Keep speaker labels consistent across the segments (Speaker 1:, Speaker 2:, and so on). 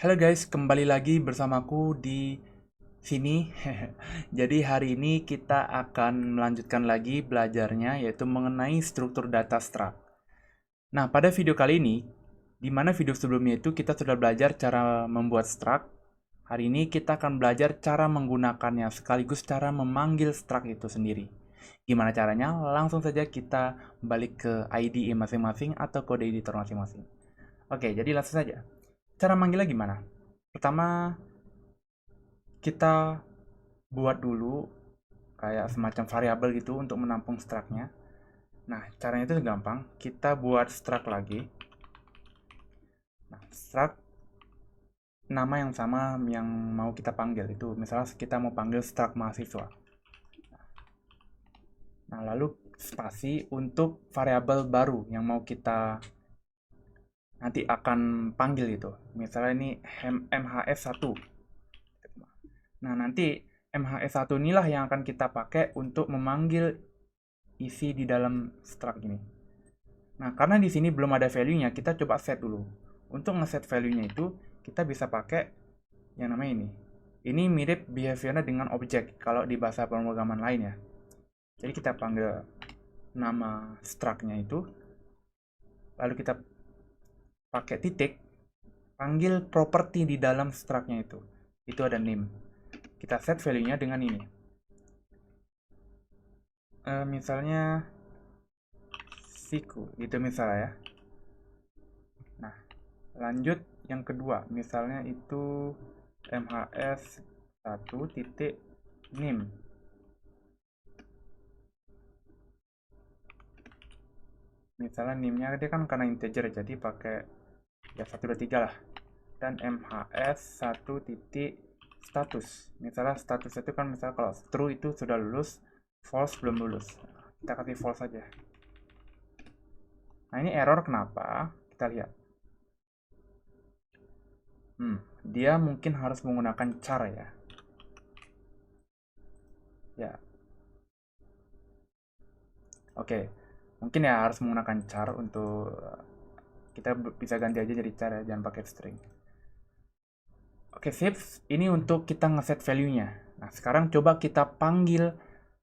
Speaker 1: Halo guys, kembali lagi bersamaku di sini. Jadi hari ini kita akan melanjutkan lagi belajarnya yaitu mengenai struktur data struct. Nah, pada video kali ini, di mana video sebelumnya itu kita sudah belajar cara membuat struct. Hari ini kita akan belajar cara menggunakannya sekaligus cara memanggil struct itu sendiri. Gimana caranya? Langsung saja kita balik ke IDE masing-masing atau kode editor masing-masing. Oke, jadi langsung saja. Cara manggilnya gimana? Pertama, kita buat dulu kayak semacam variabel gitu untuk menampung struct-nya. Nah, caranya itu gampang. Kita buat struct lagi. Nah, struct nama yang sama yang mau kita panggil itu. Misalnya kita mau panggil struct mahasiswa. Nah, lalu spasi untuk variabel baru yang mau kita nanti akan panggil itu. Misalnya ini mhs1. Nah, nanti mhs1 inilah yang akan kita pakai untuk memanggil isi di dalam struct ini. Nah, karena di sini belum ada value-nya, kita coba set dulu. Untuk ngeset value-nya itu, kita bisa pakai yang namanya ini. Ini mirip behavior-nya dengan objek kalau di bahasa pemrograman lain ya. Jadi kita panggil nama struct-nya itu, lalu kita pakai titik, panggil property di dalam struct-nya itu. Itu ada name. Kita set value-nya dengan ini. Misalnya siku, gitu misalnya ya. Nah, lanjut yang kedua, misalnya itu mhs1 titik nim. Misalnya nimnya dia kan karena integer jadi pakai ya 123 lah. Dan mhs1 titik status. Misalnya status itu kan misalnya kalau true itu sudah lulus, false belum lulus. Kita kasih false aja. Nah, ini error kenapa? Kita lihat. Dia mungkin harus menggunakan char ya. Ya, oke. Mungkin ya harus menggunakan char untuk kita bisa ganti aja jadi char ya, jangan pakai string. Oke, sip. Ini untuk kita ngeset value-nya. Nah, sekarang coba kita panggil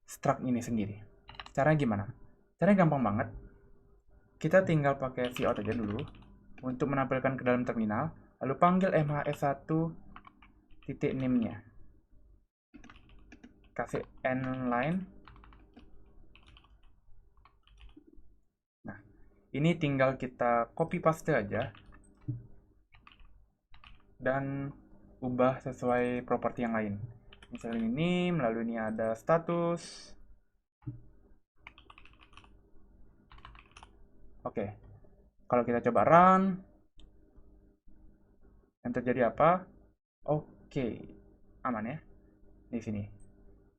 Speaker 1: struct ini sendiri. Caranya gimana? Caranya gampang banget. Kita tinggal pakai cout aja dulu untuk menampilkan ke dalam terminal, lalu panggil mhs1 titik name-nya. Kasih n line. Nah, ini tinggal kita copy paste aja dan ubah sesuai properti yang lain. Misalnya ini, lalu ini ada status. Oke, kalau kita coba run, yang terjadi apa? Oke, aman ya di sini.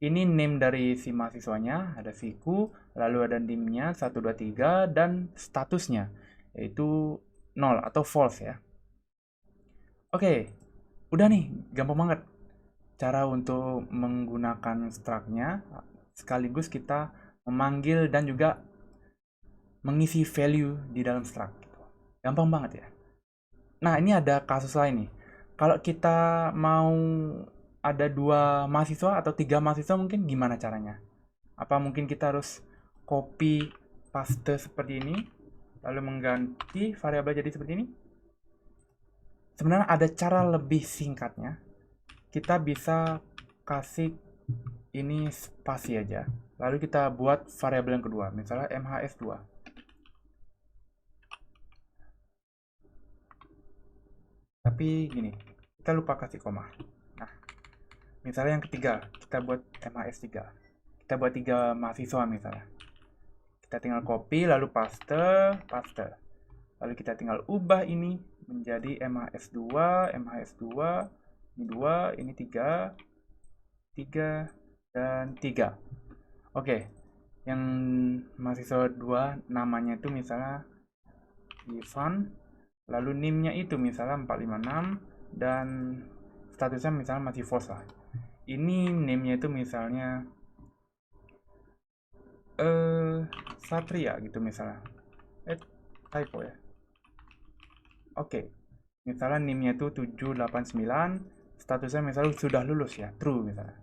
Speaker 1: Ini name dari si mahasiswanya, ada siku, lalu ada nim-nya 123 dan statusnya yaitu 0 atau false ya. Oke, udah nih, gampang banget cara untuk menggunakan struct-nya sekaligus kita memanggil dan juga mengisi value di dalam struct. Gampang banget ya. Nah, ini ada kasus lain nih. Kalau kita mau ada 2 mahasiswa atau 3 mahasiswa mungkin gimana caranya? Apa mungkin kita harus copy paste seperti ini, lalu mengganti variabel jadi seperti ini? Sebenarnya ada cara lebih singkatnya. Kita bisa kasih ini spasi aja. Lalu kita buat variabel yang kedua, misalnya mhs2. Tapi gini, kita lupa kasih koma. Nah, misalnya yang ketiga, kita buat mhs3. Kita buat 3 mahasiswa misalnya. Kita tinggal copy, lalu paste, paste. Lalu kita tinggal ubah ini menjadi mhs2, mhs2, ini 2, ini 3, 3, dan 3. Oke, yang mahasiswa 2 namanya itu misalnya Ivan, lalu NIM-nya itu misalnya 456, dan statusnya misalnya masih false lah. Ini name-nya itu misalnya Satria gitu misalnya. Typo ya. Oke. Misalnya NIM-nya itu 789, statusnya misalnya sudah lulus ya, true misalnya.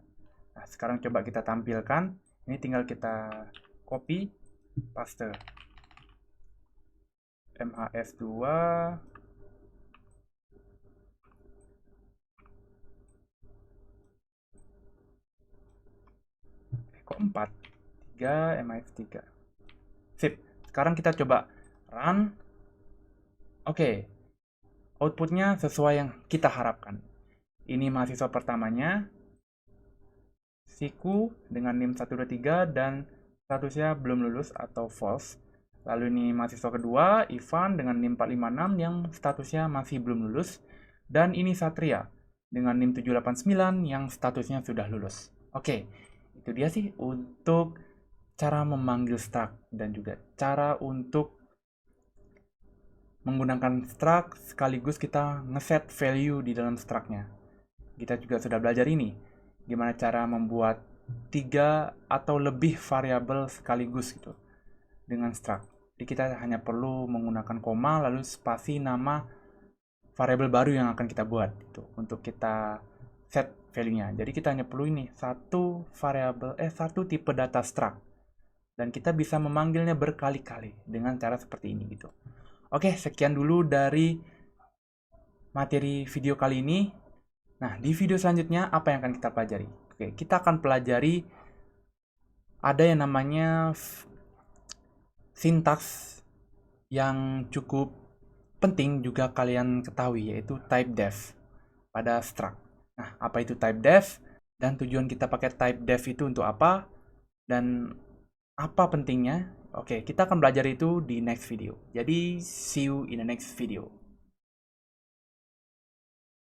Speaker 1: Nah, sekarang coba kita tampilkan. Ini tinggal kita copy, paste. MHS2 kok 4 3 MHS3. Sip. Sekarang kita coba run. Oke. Outputnya sesuai yang kita harapkan. Ini mahasiswa pertamanya, Siku dengan NIM 123 dan statusnya belum lulus atau false. Lalu ini mahasiswa kedua, Ivan dengan NIM 456 yang statusnya masih belum lulus. Dan ini Satria dengan NIM 789 yang statusnya sudah lulus. Oke, itu dia sih untuk cara memanggil struct dan juga cara untuk menggunakan struct sekaligus kita ngeset value di dalam struct-nya. Kita juga sudah belajar ini, gimana cara membuat 3 atau lebih variabel sekaligus gitu dengan struct. Jadi kita hanya perlu menggunakan koma lalu spasi nama variabel baru yang akan kita buat gitu untuk kita set value-nya. Jadi kita hanya perlu ini satu tipe data struct dan kita bisa memanggilnya berkali-kali dengan cara seperti ini gitu. Oke, sekian dulu dari materi video kali ini. Nah, di video selanjutnya apa yang akan kita pelajari? Oke, kita akan pelajari ada yang namanya sintaks yang cukup penting juga kalian ketahui, yaitu type def pada struct. Nah, apa itu type def? Dan tujuan kita pakai type def itu untuk apa? Dan apa pentingnya? Oke, kita akan belajar itu di next video. Jadi, see you in the next video.